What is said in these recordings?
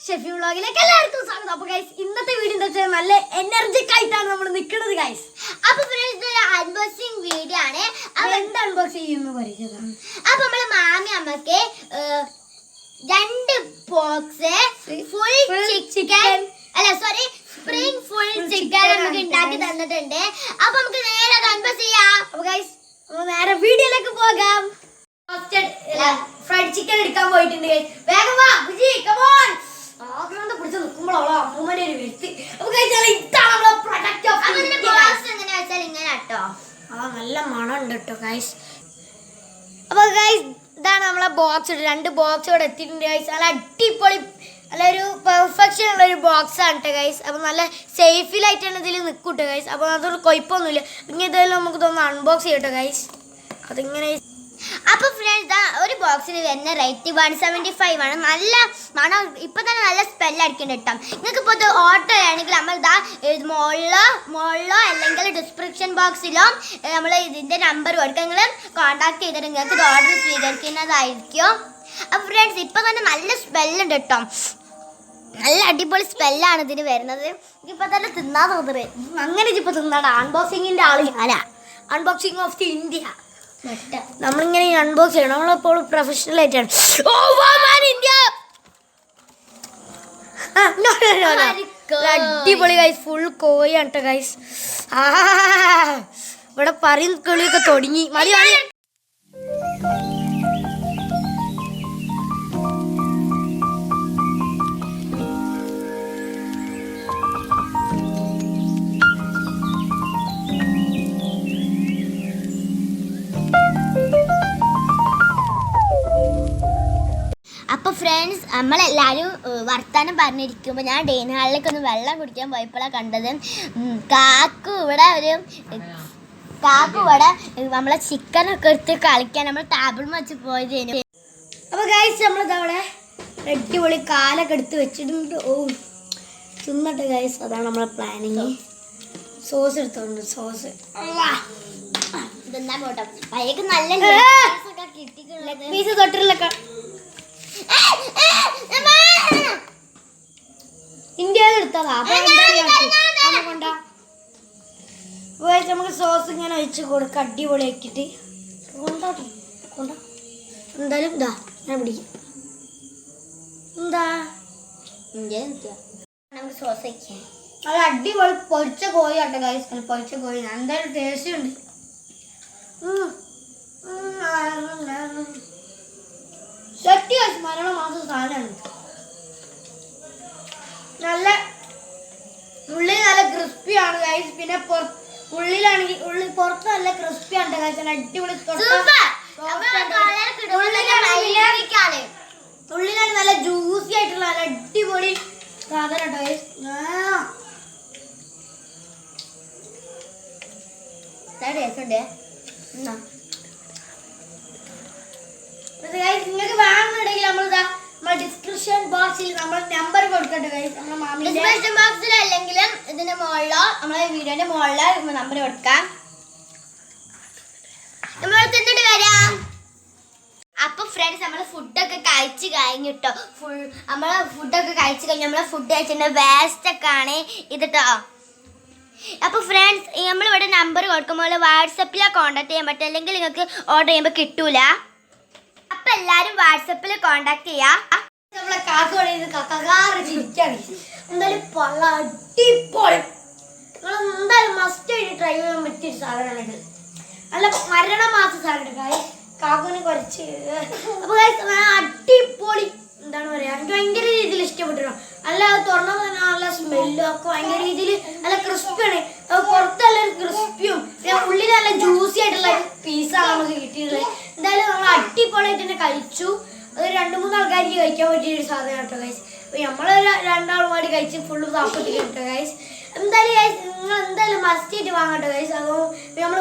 ഷെഫി വ്ളോഗിലേക്ക് എല്ലാവർക്കും സ്വാഗതം. അപ്പോൾ ഗൈസ് ഇന്നത്തെ വീഡിയോ എന്താ വെച്ചാൽ നല്ല എനർജിക് ആയിട്ടാണ് നമ്മൾ നിൽക്കുന്നത് ഗൈസ്. അപ്പോൾ ഫ്രണ്ട്സ് ഒരു അൺബോക്സിംഗ് വീഡിയോ ആണ്. എന്ത് അൺബോക്സ് ചെയ്യുമെന്ന് പറയുന്നത്. അപ്പോൾ നമ്മളെ മാമി അമ്മക്ക് 2 box full chicken spring full chicken നമുക്ക് ഉണ്ടാക്കി തന്നിട്ടുണ്ട്. അപ്പോൾ നമുക്ക് നേരെ അൺബോക്സ് ചെയ്യാം. അപ്പോൾ ഗൈസ് നമ്മൾ നേരെ വീഡിയോയിലേക്ക് പോകാം. ഫ്രൈഡ് ചിക്കൻ എടുക്കാൻ പോയിട്ടുണ്ട് ഗൈസ്. വേഗം വാ ബുജി, കം ഓൺ. ആഗ്രഹത്തെ പിടിച്ച് നിൽക്കുമ്പോഴാണോ അമ്മൂമ്മയുടെ ഒരു വ്യക്തി. അപ്പോൾ ഗൈസ് ഇതാണ് നമ്മുടെ പ്രൊഡക്റ്റ് ഓഫ് ഇതിന്റെ ബോക്സ് എങ്ങനെ വെച്ചാൽ ഇങ്ങനെ കേട്ടോ. നല്ല മണം ഉണ്ട് കേട്ടോ ഗൈസ്. അപ്പോൾ ഗൈസ് ഇതാണ് നമ്മളെ ബോക്സ്. 2 ബോക്സ് ഇവിടെ എത്തിയിട്ടുണ്ട് ഗൈസ്. നല്ല അടിപൊളി നല്ലൊരു പെർഫെക്ഷൻ ഉള്ള ഒരു ബോക്സ് ആണ് കേട്ടോ ഗൈസ്. അപ്പോൾ നല്ല സേഫിലായിട്ടാണ് ഇതിൽ നിൽക്കൂട്ടോ ഗൈസ്. അപ്പോൾ അതൊരു കുഴപ്പമൊന്നുമില്ല. പിന്നെ ഇതെല്ലാം നമുക്ക് തോന്നുന്നു അൺബോക്സ് ചെയ്യട്ടോ ഗൈസ്. അതിങ്ങനെ അപ്പോൾ ഫ്രണ്ട്സ് ഒരു ബോക്സിന് വരുന്ന റേറ്റ് 175 ആണ്. നല്ല മണം ഇപ്പം തന്നെ നല്ല സ്മെല്ല് അടിക്കേണ്ട കേട്ടോ. നിങ്ങൾക്ക് ഇപ്പോൾ ഇത് ഓർഡർ ചെയ്യണമെങ്കിൽ നമ്മൾ ഇതാ മുകളിലോ അല്ലെങ്കിൽ ഡിസ്ക്രിപ്ഷൻ ബോക്സിലോ നമ്മൾ ഇതിൻ്റെ നമ്പർ കൊടുക്കുക. നിങ്ങൾ കോൺടാക്ട് ചെയ്തിട്ട് നിങ്ങൾക്ക് ഇത് ഓർഡർ സ്വീകരിക്കുന്നതായിരിക്കും. അപ്പോൾ ഫ്രണ്ട്സ് ഇപ്പം തന്നെ നല്ല സ്മെല്ലുണ്ട് കേട്ടോ. നല്ല അടിപൊളി സ്മെല്ലാണ് ഇതിന് വരുന്നത്. ഇപ്പം തന്നെ തിന്നാൻ തോന്നുന്നത്. അങ്ങനെ ഇപ്പോൾ തിന്നാണ്. അൺബോക്സിങ്ങിൻ്റെ ആൾ ഞാനാ. Unboxing of the India. നമ്മളിങ്ങനെ അൺബോക്സ് ചെയ്യണം. നമ്മളിപ്പോൾ പ്രൊഫഷണൽ ആയിട്ടാണ്. അടിപൊളി ഗൈസ്. ഫുൾ കോയാണ് കേട്ടോ ഗൈസ്. ഇവിടെ പറയും കളിയൊക്കെ തുടങ്ങി. മതി മതി. അപ്പോൾ ഫ്രണ്ട്സ് നമ്മളെല്ലാവരും വർത്താനം പറഞ്ഞിരിക്കുമ്പോൾ ഞാൻ ഡൈനിങ് ഹാളിലേക്ക് ഒന്ന് വെള്ളം കുടിക്കാൻ പോയപ്പോഴാണ് കണ്ടത് കാക്കു ഇവിടെ നമ്മളെ ചിക്കനൊക്കെ എടുത്ത് കളിക്കാൻ നമ്മൾ ടേബിൾ വെച്ച് പോയതേനു. അപ്പോൾ ഗൈസ് നമ്മളിതവിടെ അടിപൊളി കാലൊക്കെ എടുത്ത് വെച്ചിട്ടുണ്ട്. ഓ തിന്നട്ടെ ഗൈസ്. അതാണ് നമ്മളെ പ്ലാനിങ്. സോസ് എടുത്തോണ്ട് സോസ് ഇതെന്താ പോട്ടോ പയ്യക്ക് നല്ല പീസ് തൊട്ടില്ല. ഇന്ത്യയിൽ എടുത്തതാ. നമുക്ക് സോസ് ഇങ്ങനെ ഒഴിച്ച് കൊടുക്കുക. അടിപൊളി ആക്കിയിട്ട് എന്തായാലും ഇതാ ഞാൻ പിടിക്കും. എന്താ നമുക്ക് സോസ് വയ്ക്കാം. അത് അടിപൊളി പൊരിച്ച കോഴി ആട്ടെ ഗൈസ്. പൊരിച്ച കോഴി എന്തായാലും ടേസ്റ്റ് ഉണ്ട്. ശക്തി മരണ മാസം സാധനമാണ്. നല്ല ഉള്ളിൽ നല്ല ക്രിസ്പിയാണ് ഗൈസ്. പിന്നെ ഉള്ളിലാണെങ്കിൽ പുറത്ത് നല്ല ക്രിസ്പിയാണ് ഗൈസ്. അടിപൊളി ഉള്ളിലാണ് നല്ല ജ്യൂസി ആയിട്ടുള്ള നല്ല അടിപൊളി സാധനം കേട്ടോ ഗൈസ്. നിങ്ങൾക്ക് വേണമെന്നുണ്ടെങ്കിൽ നമ്മളെ ഡിസ്ക്രിപ്ഷൻ ബോക്സിൽ നമ്മൾ നമ്പർ കൊടുക്കട്ടെ ഗൈസ്. നമ്മളെ മാമിന്റെ ഡിസ്ക്രിപ്ഷൻ ബോക്സിൽ അല്ലെങ്കിലും ഇതിന്റെ മുകളിലോ നമ്മളെ വീഡിയോന്റെ മുകളിലോ നമ്പർ കൊടുക്കാം. നമ്മൾ തിന്നിട്ട് വരാം. അപ്പൊ ഫ്രണ്ട്സ് നമ്മള് ഫുഡൊക്കെ കഴിച്ച് കഴിഞ്ഞിട്ടോ. നമ്മളെ ഫുഡൊക്കെ കഴിച്ച് കഴിഞ്ഞ് നമ്മളെ ഫുഡ് കഴിച്ചിട്ട് വേസ്റ്റ് ഒക്കെ ആണ് ഇതിട്ടോ. അപ്പോൾ ഫ്രണ്ട്സ് നമ്മളിവിടെ നമ്പർ കൊടുക്കുമ്പോൾ വാട്സപ്പിലോ കോൺടാക്ട് ചെയ്യാൻ പറ്റും. അല്ലെങ്കിൽ നിങ്ങൾക്ക് ഓർഡർ ചെയ്യുമ്പോൾ കിട്ടൂല. അപ്പം എല്ലാവരും വാട്സപ്പിൽ കോൺടാക്ട് ചെയ്യാം. നമ്മളെ ചിരിക്കാണ്. എന്തായാലും പല അടിപൊളി. നിങ്ങൾ എന്തായാലും മസ്റ്റ് ആയിട്ട് ട്രൈ ചെയ്യാൻ പറ്റിയൊരു സാധനമാണ് ഇത്. നല്ല മരണമാസ സാധനം കാക്കുവിനെ കുറച്ച്. അപ്പോൾ അടിപൊളി എന്താണ് പറയുക, എനിക്ക് ഭയങ്കര രീതിയിൽ ഇഷ്ടപ്പെട്ടിട്ടോ. നല്ല തുറന്നാൽ തന്നെ നല്ല സ്മെല്ലും ഒക്കെ ഭയങ്കര രീതിയിൽ നല്ല ക്രിസ്പിയാണ്. പുറത്ത് നല്ല ക്രിസ്പിയും പിന്നെ ഉള്ളിൽ നല്ല ജ്യൂസി ആയിട്ടുള്ള പീസാണ് നമുക്ക് കിട്ടിയിട്ടുള്ളത്. എന്തായാലും നമ്മൾ അടിപൊളിയായിട്ട് തന്നെ കഴിച്ചു. അത് 2-3 ആൾക്കാർക്ക് കഴിക്കാൻ പറ്റിയൊരു സാധനം കേട്ടോ ഗൈസ്. അപ്പോൾ നമ്മൾ 2 ആൾ കൂടി കഴിച്ച് ഫുള്ള് സാപ്പിട്ട് കേട്ടോ ഗൈസ്. എന്തായാലും ഗൈസ് നിങ്ങൾ എന്തായാലും മസ്റ്റ് ആയിട്ട് വാങ്ങട്ടോ ഗൈസ്. അപ്പോൾ നമ്മൾ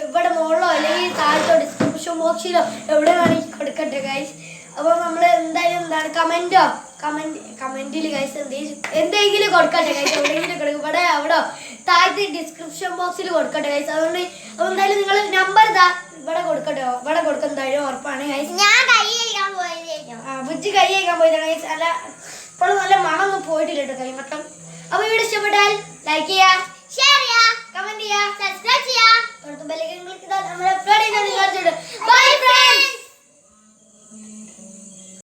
ഇവിടെ മുകളിലോ അല്ലെങ്കിൽ താഴത്തോ ഡിസ്ക്രിപ്ഷൻ ബോക്സിലോ എവിടെ വേണമെങ്കിൽ കൊടുക്കട്ടെ ഗൈസ്. അപ്പോൾ നമ്മൾ എന്തായാലും എന്താണ് കമൻറ്റിൽ ഗൈസ് എന്തെങ്കിലും കൊടുക്കട്ടെ ഗൈസ്. എവിടെയെങ്കിലും കൊടുക്കും. ഇവിടെ അവിടെ താഴത്തെ ഡിസ്ക്രിപ്ഷൻ ബോക്സിൽ കൊടുക്കട്ടെ ഗൈസ്. അതുകൊണ്ട് അപ്പോൾ എന്തായാലും നിങ്ങൾ നമ്പർ ഇവിടെ കൊടുക്കട്ടോ. ഇവിടെ കൊടുക്കുന്നതായാലും ഉറപ്പാണ് ഗൈസ്. ഞാൻ കൈ കഴിക്കാൻ പോയത് ബുജ്ജി കൈ കഴിക്കാൻ പോയതാണ് ഗൈസ്. അല്ല ഇപ്പോഴും പോയിട്ടില്ല കേട്ടോ കൈമട്ടം. അപ്പൊ വീഡിയോ ഇഷ്ടപ്പെട്ടാൽ ലൈക്ക് ചെയ്യുക, ഷെയർ ചെയ്യുക, കമന്റ് ചെയ്യുക, സബ്സ്ക്രൈബ് ചെയ്യുക. തൊട്ട് ബെല്ലൈക്കൺ ക്ലിക്ക് ചെയ്താൽ നമ്മുടെ